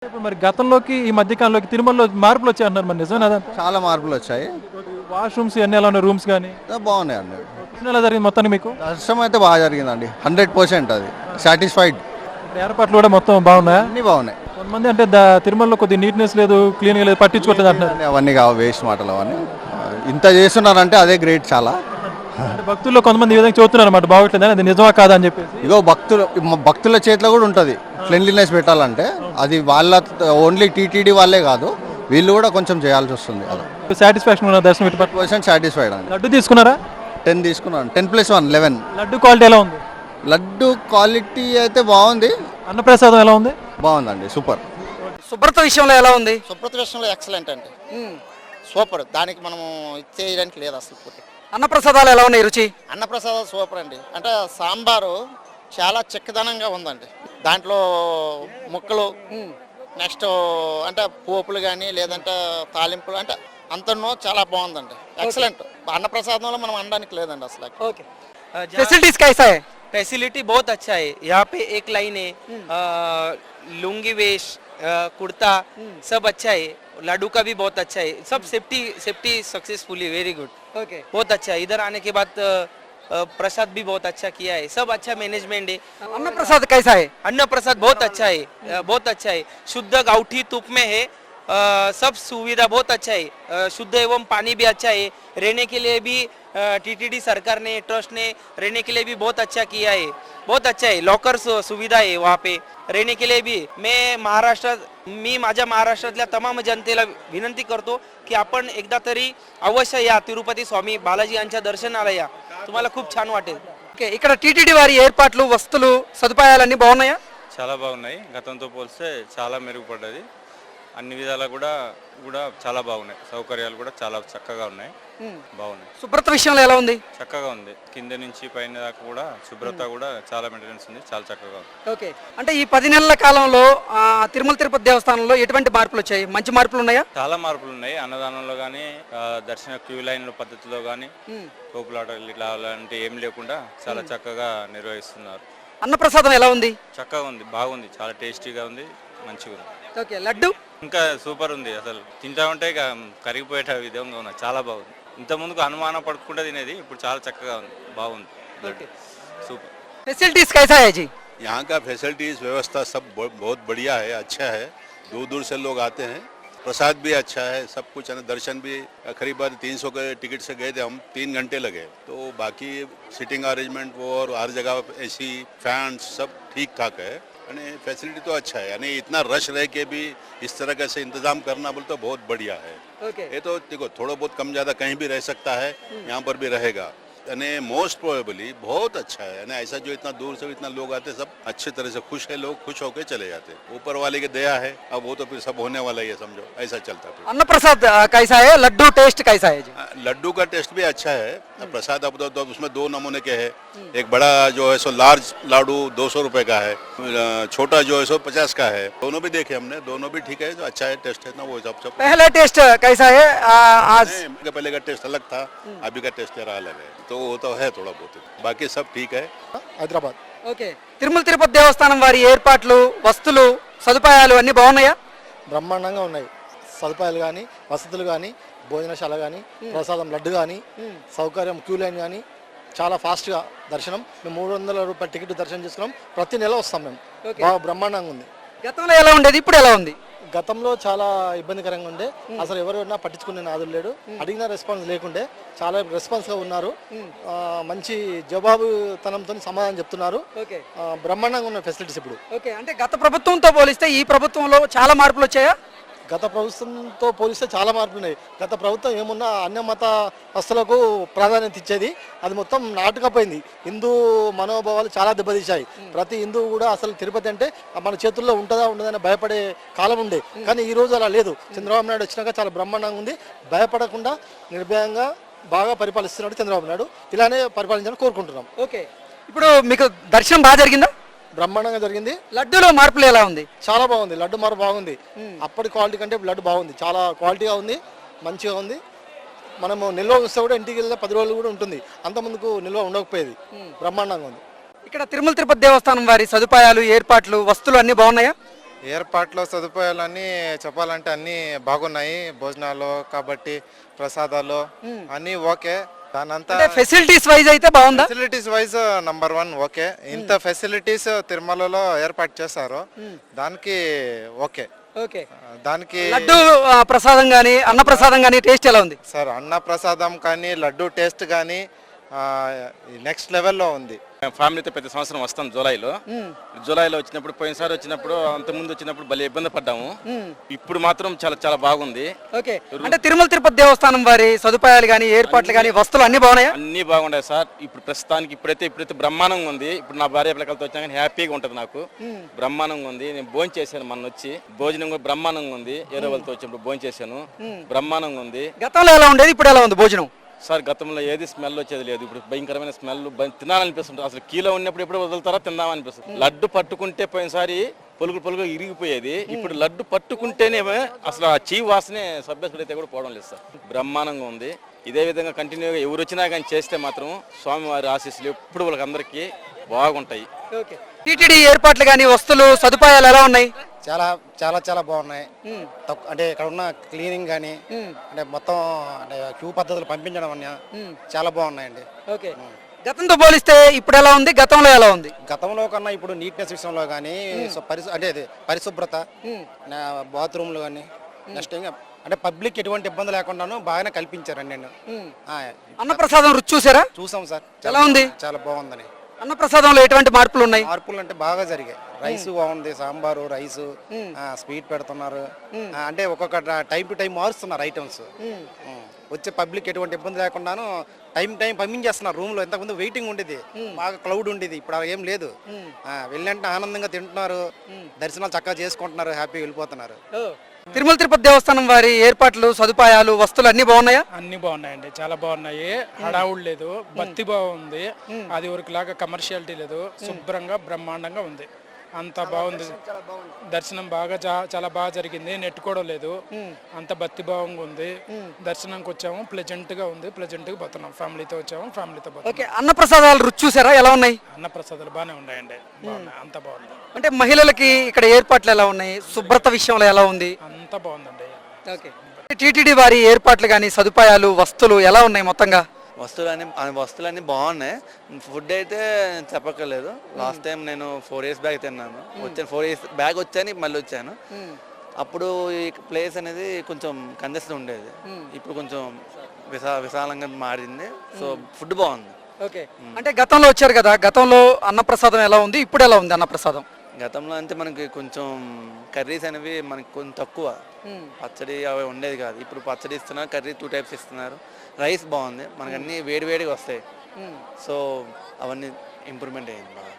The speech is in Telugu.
ఇప్పుడు మరి గతంలోకి ఈ మధ్య కాలంలోకి తిరుమలలో మార్పులు వచ్చాయన్నారు, మరి నిజమేనా అదంతా? చాలా మార్పులు వచ్చాయి. వాష్రూమ్స్ అన్ని ఎలా ఉన్నాయి, రూమ్స్ కానీ బాగున్నాయండి. దర్శనం ఎలా జరిగింది మొత్తానికి మీకు? దర్శనం అయితే బాగా జరిగిందండి, 100% అది సాటిస్ఫైడ్. ఇప్పుడు ఏర్పాట్లు కూడా మొత్తం బాగున్నాయా? అన్నీ బాగున్నాయి. కొంతమంది అంటే తిరుమలలో కొద్దిగా నీట్నెస్ లేదు, క్లీన్గా లేదు, పట్టించుకోవట్లేదు అంటున్నారు. అవన్నీ కావు, వేస్ట్ మాటలు అవన్నీ. ఇంత చేస్తున్నారంటే అదే గ్రేట్ చాలా. అంటే భక్తుల్లో కొంతమంది ఈ విధంగా చెబుతున్నారు అన్నమాట, బాగోట్లేదు, అది నిజమా కాదా అని చెప్పేసి. ఇగో భక్తుల చేతిలో కూడా ఉంటుంది క్లీన్లీనెస్ పెట్టాలంటే. అది వాళ్ళ ఓన్లీ టీటీడీ వాళ్ళే కాదు, వీళ్ళు కూడా కొంచెం చేయాల్సి వస్తుంది. అది సాటిస్ఫాక్షన్ ఉన్న దర్శనం 100% సాటిస్ఫైడ్ అండి. లడ్డు తీసుకున్నారా? 10 తీసుకున్నాను, 10+1 11. లడ్డు క్వాలిటీ ఎలా ఉంది? లడ్డు క్వాలిటీ అయితే బాగుంది. అన్నప్రసాదం ఎలా ఉంది? బాగుందండి, సూపర్. శుభ్రత విషయంలో ఎలా ఉంది? శుభ్రత విషయంలో ఎక్సలెంట్ అండి, సూపర్. దానికి మనము ఇచ్చేయడానికి లేదు అసలు. పూర్తి అన్నప్రసాదాలు ఎలా ఉన్నాయి రుచి? అన్నప్రసాదం సూపర్ అండి. అంటే సాంబారు చాలా చిక్కదనంగా ఉందండి. దాంట్లో ముక్కలు, నెక్స్ట్ అంటే పోపులు కానీ లేదంటే తాలింపులు, అంటే అంతనో చాలా బాగుందండి, ఎక్సలెంట్. అన్నప్రసాదంలో మనం అనడానికి లేదండి అసలు. ఓకే, फैसिलिटीज कैसा है? फैसिलिटी बहुत अच्छा है। यहाँ पे एक लाइन है, लुंगी वेश, कुर्ता, सब अच्छा है। लाडू का भी बहुत अच्छा है। सब safety successfully, very good, okay, बहुत अच्छा है। इधर आने के बाद प्रसाद भी बहुत अच्छा किया है। सब अच्छा मैनेजमेंट है। अन्न प्रसाद कैसा है? अन्न प्रसाद बहुत अच्छा है, बहुत अच्छा है। शुद्ध गाउठी तुप में है। सब सुविधा बहुत अच्छा है। शुद्ध एवं पानी भी अच्छा है। रहने के लिए भी टीटीडी सरकार ने, ट्रस्ट ने रहने के लिए भी बहुत अच्छा किया है। बहुत अच्छा है, लॉकर सुविधा है वहाँ पे रहने के लिए भी. मी माझ्या महाराष्ट्रातल्या तमाम जनतेला विनंती करतो की आपण एकदा तरी अवश्य या तिरुपती स्वामी बालाजी यांच्या दर्शनाला या, तुम्हाला खूप छान वाटेल. ఓకే, ఇక్కడ టీటీడీ వారి ఏర్పాట్లు, వస్తువులు, సదుపాయాలన్నీ బాగున్నాయా? చాలా బాగున్నాయి. గతంతో పోలిస్తే చాలా మెరుగుపడ్డది. అన్ని విధాలా కూడా చాలా బాగున్నాయి. సౌకర్యాలు కూడా చాలా చక్కగా ఉన్నాయి, బాగున్నాయి. శుభ్రత విషయంలో ఎలా ఉంది? చక్కగా ఉంది. కింద నుంచి పైన దాకా కూడా శుభ్రత కూడా చాలా మెయింటెనెన్స్ ఉంది, చాలా చక్కగా ఉంది. ఓకే, అంటే ఈ 10 నెలల కాలంలో తిరుమల తిరుపతి దేవస్థానంలో ఎటువంటి మార్పులు వచ్చాయి? మంచి మార్పులు ఉన్నాయా? చాలా మార్పులు ఉన్నాయి. అన్నదానంలో కానీ, దర్శన క్యూ లైన్ల పద్ధతిలో కానీ, తోపులాటలు ఇట్లా అలాంటి ఏం లేకుండా చాలా చక్కగా నిర్వహిస్తున్నారు. అన్నప్రసాదం ఎలా ఉంది? చక్కగా ఉంది, బాగుంది, చాలా టేస్టీగా ఉంది, మంచిగా ఉంది. ఓకే, లడ్డు ఇంకా సూపర్ ఉంది. అసలు తింటా ఉంటే ఇక కరిగిపోయేట విధంగా ఉంది, చాలా బాగుంది. ఇంత ముందుకు అనుమానం పడుకుంటా తినేది, ఇప్పుడు చాలా చక్కగా ఉంది, బాగుంది. సూపర్. फैसिलिटीज कैसा है जी? यहाँ का फैसिलिटीज व्यवस्था सब बहुत बढ़िया है, अच्छा है। दूर दूर से लोग आते हैं। प्रसाद भी अच्छा है, सब कुछ है। दर्शन भी करीब 300 के टिकट से गए थे हम, 3 घंटे लगे। तो बाकी सिटिंग अरेंजमेंट वो और हर जगह एसी फैन सब ठीक ठाक है। यानी फैसिलिटी तो अच्छा है, यानी इतना रश रह के भी इस तरह का से इंतजाम करना बोल तो बहुत बढ़िया है। ओके, ये तो देखो थोड़ा बहुत कम ज़्यादा कहीं भी रह सकता है, यहाँ पर भी रहेगा। यानी मोस्ट प्रोबेबली बहुत अच्छा है। यानी ऐसा जो इतना दूर से इतना लोग आते, सब अच्छी तरह से खुश है, लोग खुश होकर चले जाते। ऊपर वाले की दया है, अब वो तो फिर सब होने वाला ही है, समझो ऐसा चलता है। अन्न प्रसाद कैसा है? लड्डू टेस्ट कैसा है जी? लड्डू का टेस्ट भी अच्छा है। प्रसाद अब तो उसमें 2 नमूने के है। एक बड़ा जो है सो लार्ज लाडू 200 रुपए का है, छोटा जो है सो 50 का है। दोनों भी देखे हमने, दोनों भी ठीक है, जो अच्छा है टेस्ट है ना वो सब। पहला टेस्ट कैसा है आज? पहले का टेस्ट अलग था, अभी का टेस्ट जरा अलग है, तो वो तो है थोड़ा बहुत, बाकी सब ठीक है। హైదరాబాద్. ఓకే, తిరుమల తిరుపతి దేవస్థానం వారి ఏర్పాట్లు, వస్తువులు, సదుపాయాలు అన్ని బాగున్నాయా? బ్రహ్మాండంగా ఉన్నాయి. సదుపాయాలు కానీ, వసతులు కానీ, భోజనశాల కానీ, ప్రసాదం లడ్డు కానీ, సౌకర్యం క్యూ లైన్ కానీ, చాలా ఫాస్ట్గా దర్శనం. మేము 300 రూపాయల టికెట్ దర్శనం చేసుకున్నాం. ప్రతి నెల వస్తాం మేము. బాగా బ్రహ్మాండంగా ఉంది. గతంలో ఎలా ఉండేది, ఇప్పుడు ఎలా ఉంది? గతంలో చాలా ఇబ్బందికరంగా ఉండే, అసలు ఎవరైనా పట్టించుకునే నాదులు లేడు, అడిగిన రెస్పాన్స్ లేకుండే. చాలా రెస్పాన్స్గా ఉన్నారు, మంచి జవాబుతనంతో సమాధానం చెప్తున్నారు. ఓకే, బ్రహ్మాండంగా ఉన్న ఫెసిలిటీస్ ఇప్పుడు. ఓకే, అంటే గత ప్రభుత్వంతో పోలిస్తే ఈ ప్రభుత్వంలో చాలా మార్పులు వచ్చాయా? గత ప్రభుత్వంతో పోలిస్తే చాలా మార్పులు ఉన్నాయి. గత ప్రభుత్వం ఏమున్నా అన్య మత వస్తువులకు ప్రాధాన్యత ఇచ్చేది, అది మొత్తం నాటుకపోయింది. హిందూ మనోభావాలు చాలా దెబ్బతీశాయి. ప్రతి హిందువు కూడా అసలు తిరుపతి అంటే మన చేతుల్లో ఉంటుందా ఉండదని భయపడే కాలం ఉండే, కానీ ఈ రోజు అలా లేదు. చంద్రబాబు నాయుడు వచ్చినాక చాలా బ్రహ్మాండంగా ఉంది. భయపడకుండా నిర్భయంగా బాగా పరిపాలిస్తున్నాడు చంద్రబాబు నాయుడు. ఇలానే పరిపాలించాలని కోరుకుంటున్నాం. ఓకే, ఇప్పుడు మీకు దర్శనం బాగా జరిగిందా? బ్రహ్మాండంగా జరిగింది. లడ్డూలో మార్పులు ఎలా ఉంది? చాలా బాగుంది. లడ్డు మార్పు బాగుంది. అప్పటి క్వాలిటీ కంటే లడ్డు బాగుంది, చాలా క్వాలిటీగా ఉంది, మంచిగా ఉంది. మనము నిల్వ వస్తే కూడా ఇంటికి వెళ్ళే 10 రోజులు కూడా ఉంటుంది, అంత ముందుకు నిల్వ ఉండకపోయేది. బ్రహ్మాండంగా ఉంది. ఇక్కడ తిరుమల తిరుపతి దేవస్థానం వారి సదుపాయాలు, ఏర్పాట్లు, వస్తువులు అన్నీ బాగున్నాయా? ఏర్పాట్లో సదుపాయాలన్నీ చెప్పాలంటే అన్నీ బాగున్నాయి. భోజనాలు కాబట్టి ప్రసాదాలు అన్నీ ఓకే. దానంతా అంటే ఫెసిలిటీస్ వైజ్ అయితే బాగుందా? Facilities wise number 1 okay. ఇంత ఫెసిలిటీస్ తిరుమలలో ఏర్పాటు చేశారు, దానికి ఓకే. ఓకే. దానికి లడ్డు ప్రసాదం కానీ అన్న ప్రసాదం కానీ టేస్ట్ ఎలా ఉంది? సార్ అన్న ప్రసాదం కానీ లడ్డు టేస్ట్ కానీ నెక్స్ట్ లెవెల్లో ఉంది. ఫ్యామిలీతో ప్రతి సంవత్సరం వస్తాం జూలైలో వచ్చినప్పుడు, పోయినసారి వచ్చినప్పుడు, అంతకుముందు వచ్చినప్పుడు భలే ఇబ్బంది పడ్డాము. ఇప్పుడు మాత్రం చాలా చాలా బాగుంది. ఓకే. అంటే తిరుమల తిరుపతి దేవస్థానం వారి సదుపాయాలు కానీ ఏర్పాట్లు కానీ వస్తువులు అన్ని బాగున్నాయా? అన్ని బాగున్నాయి సార్. ఇప్పుడు ప్రస్తుతానికి ఇప్పుడైతే బ్రహ్మాండంగా ఉంది. ఇప్పుడు నా భార్య పిల్లలతో వచ్చాక కానీ హ్యాపీగా ఉంటుంది నాకు. బ్రహ్మాండంగా ఉంది. నేను భోజనం చేశాను మొన్న వచ్చి, భోజనం కూడా బ్రహ్మాండంగా ఉంది. ఏదో వాళ్ళతో వచ్చినప్పుడు భోజనం చేశాను, బ్రహ్మాండంగా ఉంది. గతంలో ఎలా ఉండేది, ఇప్పుడు ఎలా ఉంది భోజనం? సార్ గతంలో ఏది స్మెల్ వచ్చేది లేదు, ఇప్పుడు భయంకరమైన స్మెల్. తినాలనిపిస్తుంది. అసలు కీలో ఉన్నప్పుడు ఎప్పుడు వదులుతారా తిందామనిపిస్తుంది. లడ్డు పట్టుకుంటే పోయినసారి పొలుగు ఇరిగిపోయేది, ఇప్పుడు లడ్డు పట్టుకుంటేనే అసలు ఆ చీ వాసనే సభ్యసుడైతే కూడా పోవడం లేదు సార్. బ్రహ్మాండంగా ఉంది. ఇదే విధంగా కంటిన్యూగా ఎవరు వచ్చినా కానీ చేస్తే మాత్రం స్వామివారి ఆశీస్సులు ఎప్పుడు వాళ్ళకి అందరికీ బాగుంటాయి. టీటీడీ ఏర్పాట్లు కానీ వస్తువులు సదుపాయాలు ఎలా ఉన్నాయి? చాలా చాలా చాలా బాగున్నాయి. అంటే ఇక్కడ ఉన్న క్లీనింగ్ కానీ అంటే మొత్తం అంటే క్యూ పద్ధతులు పంపించడం అన్నీ చాలా బాగున్నాయండి. ఓకే. గతంతో పోలిస్తే ఇప్పుడు ఎలా ఉంది, గతంలో ఎలా ఉంది? గతంలో కన్నా ఇప్పుడు నీట్నెస్ విషయంలో కానీ అంటే అది పరిశుభ్రత, బాత్రూమ్లు కానీ నెక్స్ట్ ఇంకా అంటే పబ్లిక్ ఎటువంటి ఇబ్బంది లేకుండాను బాగానే కల్పించారండి. నేను అన్నప్రసాదం రుచి చూసారా? చూసాం సార్. ఎలా ఉంది? చాలా బాగుందని. అన్నప్రసాదంలో ఎటువంటి మార్పులు ఉన్నాయి? మార్పులు అంటే బాగా జరిగాయి. రైస్ బాగుంది, సాంబారు రైస్ స్వీట్ పెడుతున్నారు. అంటే ఒక్కొక్క టైం టు టైం మారుస్తున్నారు ఐటమ్స్. వచ్చే పబ్లిక్ ఎటువంటి ఇబ్బంది లేకుండాను టైం పంపించేస్తున్నారు. రూమ్ లో ఇంతకుముందు వెయిటింగ్ ఉండేది, బాగా క్లౌడ్ ఉండేది, ఇప్పుడు అలా ఏం లేదు. వెళ్ళంటే ఆనందంగా తింటున్నారు, దర్శనాలు చక్కగా చేసుకుంటున్నారు, హ్యాపీగా వెళ్ళిపోతున్నారు. తిరుమల తిరుపతి దేవస్థానం వారి ఏర్పాట్లు సదుపాయాలు వస్తువులు అన్ని బాగున్నాయా? అన్ని బాగున్నాయండి, చాలా బాగున్నాయి. హడావుడు లేదు, భక్తి బాగుంది. అది ఊరికిలాగా కమర్షియాలిటీ లేదు, శుభ్రంగా బ్రహ్మాండంగా ఉంది. అంత బాగుంది. దర్శనం బాగా చాలా బాగా జరిగింది, నెట్టుకోవడం లేదు, అంత భక్తి భావంగా ఉంది. దర్శనంకి వచ్చాము, ప్లెజెంట్ గా ఉంది, ప్లెజెంట్ గా పోతున్నాం. ఫ్యామిలీతో వచ్చాము, ఫ్యామిలీతో పోతున్నాం. ఓకే. అన్నప్రసాదాలు రుచి చూసారా, ఎలా ఉన్నాయి? అన్నప్రసాదాలు బాగానే ఉన్నాయండి, బాగున్నాయి, అంత బాగుంది. అంటే మహిళలకి ఇక్కడ ఏర్పాట్లు ఎలా ఉన్నాయి, శుభ్రత విషయంలో ఎలా ఉంది? అంత బాగుందండి. ఓకే. టీటీడీ వారి ఏర్పాట్లు కానీ సదుపాయాలు వస్తువులు ఎలా ఉన్నాయి మొత్తంగా? వస్తువులన్నీ బాగున్నాయి. ఫుడ్ అయితే చెప్పక్కర్లేదు. లాస్ట్ టైం నేను 4 years బ్యాక్ తిన్నాను. 4 years బ్యాక్ వచ్చాను, మళ్ళీ వచ్చాను. అప్పుడు ఈ ప్లేస్ అనేది కొంచెం కంజెస్టెడ్ ఉండేది, ఇప్పుడు కొంచెం విశాలంగా మారింది. సో ఫుడ్ బాగుంది. ఓకే. అంటే గతంలో వచ్చారు కదా, గతంలో అన్నప్రసాదం ఎలా ఉంది, ఇప్పుడు ఎలా ఉంది అన్నప్రసాదం? గతంలో అంటే మనకి కొంచెం కర్రీస్ అనేవి మనకి కొంచెం తక్కువ, పచ్చడి అవి ఉండేది కాదు. ఇప్పుడు పచ్చడి ఇస్తున్నారు, కర్రీ 2 types ఇస్తున్నారు. రైస్ బాగుంది, మనకు అన్నీ వేడివేడిగా వస్తాయి. సో అవన్నీ ఇంప్రూవ్మెంట్ అయ్యింది బాగా.